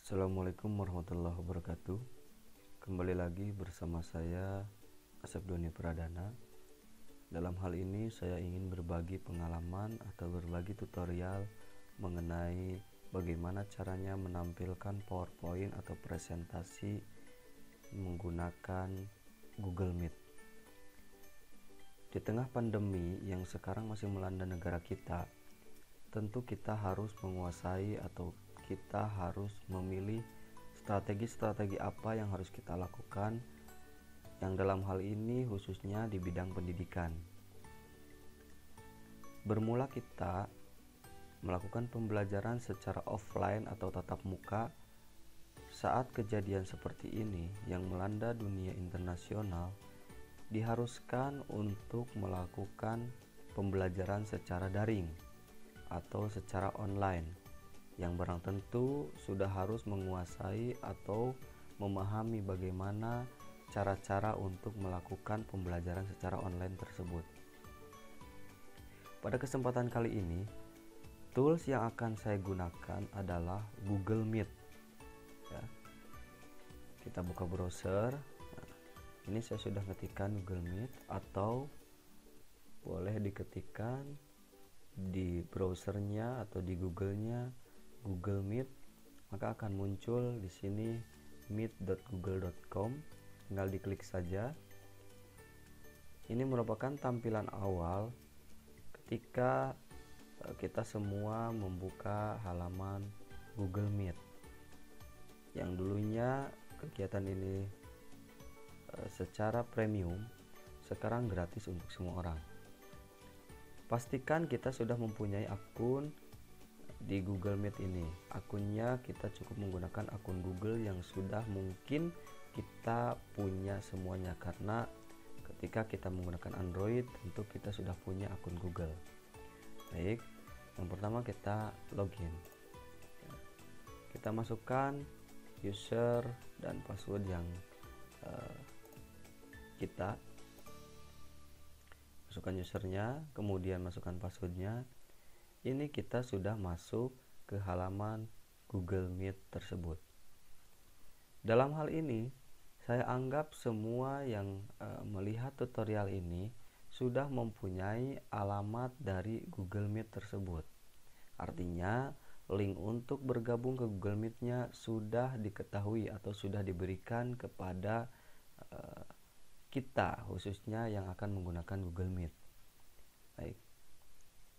Assalamualaikum warahmatullahi wabarakatuh. Kembali lagi bersama saya Asep Doni Pradana. Dalam hal ini saya ingin berbagi pengalaman atau berbagi tutorial mengenai bagaimana caranya menampilkan PowerPoint atau presentasi menggunakan Google Meet. Di tengah pandemi yang sekarang masih melanda negara kita, tentu kita harus menguasai atau kita harus memilih strategi-strategi apa yang harus kita lakukan, yang dalam hal ini khususnya di bidang pendidikan. Bermula kita melakukan pembelajaran secara offline atau tatap muka saat kejadian seperti ini yang melanda dunia internasional, diharuskan untuk melakukan pembelajaran secara daring atau secara online, yang barang tentu sudah harus menguasai atau memahami bagaimana cara-cara untuk melakukan pembelajaran secara online tersebut. Pada kesempatan kali ini, tools yang akan saya gunakan adalah Google Meet. Ya. Kita buka browser. Nah, ini saya sudah ketikkan Google Meet, atau boleh diketikkan di browsernya atau di Google-nya Google Meet, maka akan muncul di sini meet.google.com. Tinggal diklik saja. Ini merupakan tampilan awal ketika kita semua membuka halaman Google Meet. Yang dulunya kegiatan ini secara premium, sekarang gratis untuk semua orang. Pastikan kita sudah mempunyai akun di Google Meet ini. Akunnya kita cukup menggunakan akun Google yang sudah mungkin kita punya semuanya, karena ketika kita menggunakan Android tentu kita sudah punya akun Google. Baik, yang pertama kita login. Kita masukkan user dan password yang kita masukkan, usernya, kemudian masukkan passwordnya. Ini kita sudah masuk ke halaman Google Meet tersebut. Dalam hal ini, saya anggap semua yang melihat tutorial ini sudah mempunyai alamat dari Google Meet tersebut. Artinya, link untuk bergabung ke Google Meet-nya sudah diketahui atau sudah diberikan kepada kita, khususnya yang akan menggunakan Google Meet. Baik,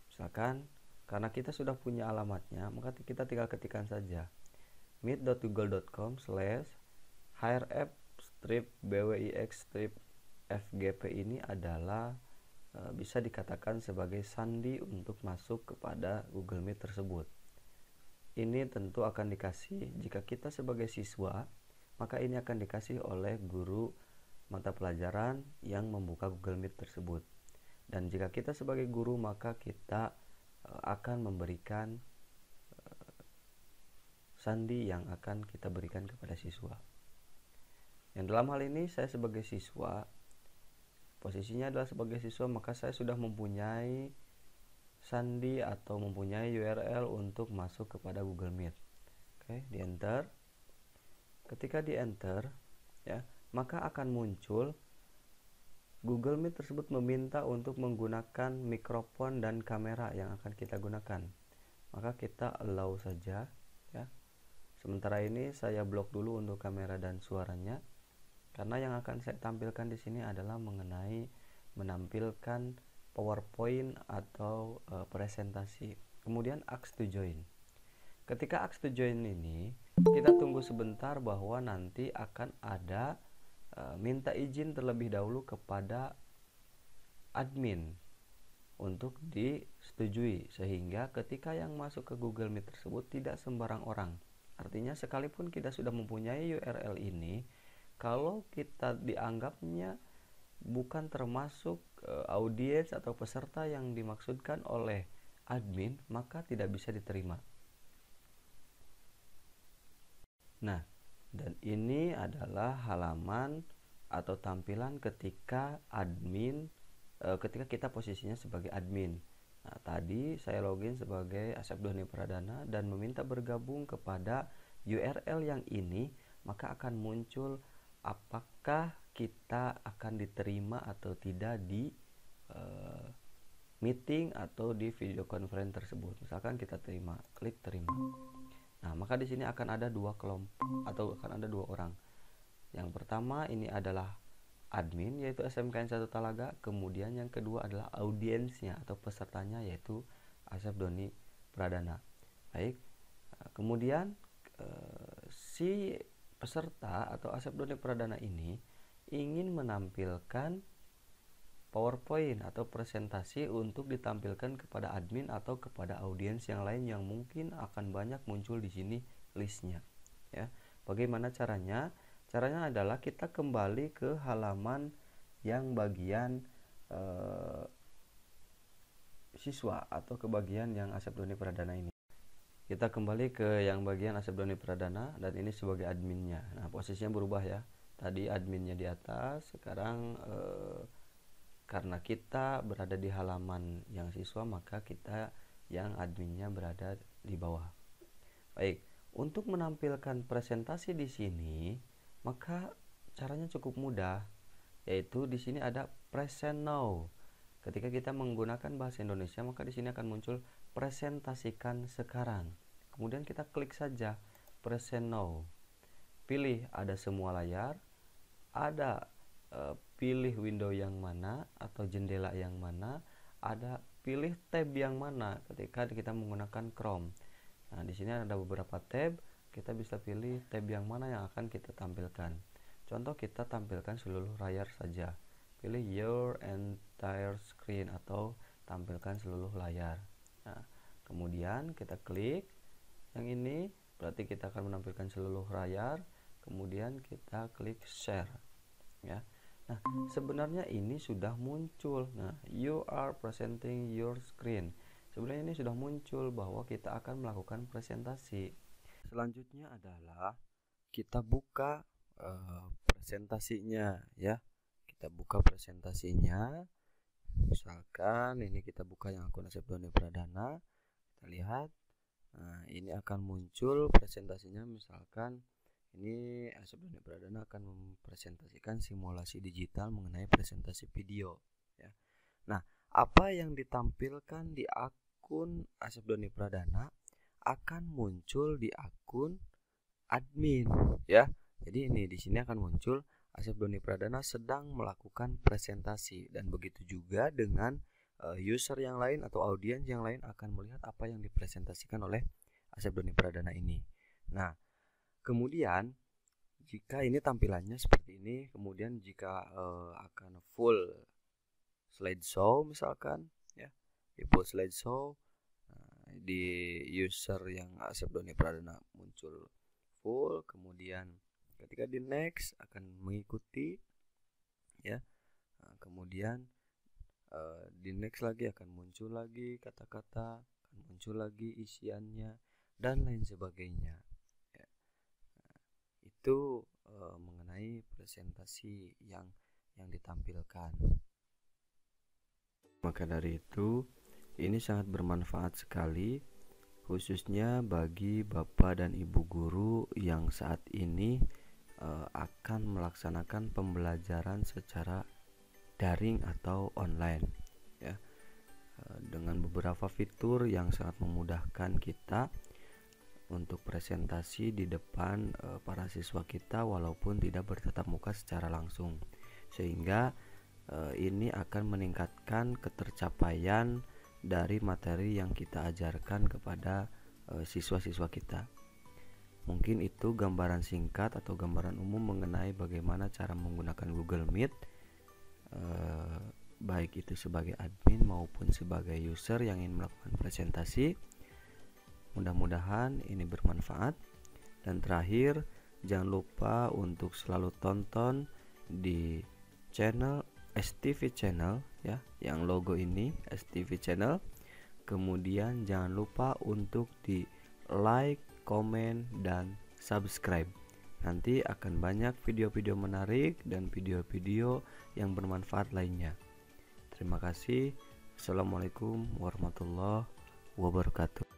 misalkan karena kita sudah punya alamatnya, maka kita tinggal ketikkan saja meet.google.com/hiref-bwix-fgp. Ini adalah bisa dikatakan sebagai sandi untuk masuk kepada Google Meet tersebut. Ini tentu akan dikasih jika kita sebagai siswa, maka ini akan dikasih oleh guru mata pelajaran yang membuka Google Meet tersebut. Dan jika kita sebagai guru, maka kita akan memberikan sandi yang akan kita berikan kepada siswa. Yang dalam hal ini saya sebagai siswa, posisinya adalah sebagai siswa, maka saya sudah mempunyai sandi atau mempunyai URL untuk masuk kepada Google Meet. Oke, di enter. Ketika di enter, ya, maka akan muncul Google Meet tersebut meminta untuk menggunakan mikrofon dan kamera yang akan kita gunakan. Maka kita allow saja, ya. Sementara ini saya blok dulu untuk kamera dan suaranya, karena yang akan saya tampilkan di sini adalah mengenai menampilkan PowerPoint atau presentasi. Kemudian ask to join. Ketika ask to join ini, kita tunggu sebentar bahwa nanti akan ada minta izin terlebih dahulu kepada admin untuk disetujui, sehingga ketika yang masuk ke Google Meet tersebut tidak sembarang orang. Artinya sekalipun kita sudah mempunyai URL ini, kalau kita dianggapnya bukan termasuk audiens atau peserta yang dimaksudkan oleh admin, maka tidak bisa diterima. Nah, dan ini adalah halaman atau tampilan ketika ketika kita posisinya sebagai admin. Nah, tadi saya login sebagai Asep Doni Pradana dan meminta bergabung kepada URL yang ini, maka akan muncul apakah kita akan diterima atau tidak di meeting atau di video conference tersebut. Misalkan kita terima, klik terima. Nah, maka di sini akan ada dua kelompok atau akan ada dua orang. Yang pertama ini adalah admin, yaitu SMKN 1 Talaga. Kemudian yang kedua adalah audiensnya atau pesertanya, yaitu Asep Doni Pradana. Baik, kemudian si peserta atau Asep Doni Pradana ini ingin menampilkan PowerPoint atau presentasi untuk ditampilkan kepada admin atau kepada audiens yang lain yang mungkin akan banyak muncul di sini listnya. Ya, bagaimana caranya? Caranya adalah kita kembali ke halaman yang bagian siswa atau ke bagian yang Asep Doni Pradana ini. Kita kembali ke yang bagian Asep Doni Pradana dan ini sebagai adminnya. Nah, posisinya berubah ya. Tadi adminnya di atas, sekarang karena kita berada di halaman yang siswa, maka kita yang adminnya berada di bawah. Baik, untuk menampilkan presentasi di sini, maka caranya cukup mudah, yaitu di sini ada present now. Ketika kita menggunakan bahasa Indonesia, maka di sini akan muncul presentasikan sekarang. Kemudian kita klik saja present now. Pilih ada semua layar, ada pilih window yang mana atau jendela yang mana, ada pilih tab yang mana ketika kita menggunakan Chrome. Nah, di sini ada beberapa tab, kita bisa pilih tab yang mana yang akan kita tampilkan. Contoh, kita tampilkan seluruh layar saja. Pilih your entire screen atau tampilkan seluruh layar. Nah, kemudian kita klik yang ini, berarti kita akan menampilkan seluruh layar. Kemudian kita klik share. Ya. Nah, sebenarnya ini sudah muncul. Nah, you are presenting your screen. Sebenarnya ini sudah muncul bahwa kita akan melakukan presentasi. Selanjutnya adalah kita buka presentasinya ya. Kita buka presentasinya. Misalkan ini kita buka yang akun Asep Doni Pradana. Kita lihat. Nah, ini akan muncul presentasinya, misalkan ini Asep Doni Pradana akan mempresentasikan simulasi digital mengenai presentasi video ya. Nah, apa yang ditampilkan di akun Asep Doni Pradana akan muncul di akun admin ya. Jadi ini di sini akan muncul Asep Doni Pradana sedang melakukan presentasi, dan begitu juga dengan user yang lain atau audiens yang lain akan melihat apa yang dipresentasikan oleh Asep Doni Pradana ini. Nah, kemudian jika ini tampilannya seperti ini, kemudian jika akan full slideshow misalkan ya, di full slideshow, di user yang Asep Doni Pradana muncul full, kemudian ketika di next akan mengikuti ya. Nah, kemudian di next lagi akan muncul lagi kata-kata, akan muncul lagi isiannya dan lain sebagainya. Itu mengenai presentasi yang ditampilkan. Maka dari itu ini sangat bermanfaat sekali, khususnya bagi Bapak dan Ibu guru yang saat ini akan melaksanakan pembelajaran secara daring atau online ya, dengan beberapa fitur yang sangat memudahkan kita untuk presentasi di depan para siswa kita walaupun tidak bertatap muka secara langsung, sehingga ini akan meningkatkan ketercapaian dari materi yang kita ajarkan kepada siswa-siswa kita. Mungkin itu gambaran singkat atau gambaran umum mengenai bagaimana cara menggunakan Google Meet, baik itu sebagai admin maupun sebagai user yang ingin melakukan presentasi. Mudah-mudahan ini bermanfaat. Dan terakhir, jangan lupa untuk selalu tonton di channel STV Channel ya, yang logo ini STV Channel. Kemudian jangan lupa untuk di like, komen, dan subscribe. Nanti akan banyak video-video menarik dan video-video yang bermanfaat lainnya. Terima kasih. Assalamualaikum warahmatullahi wabarakatuh.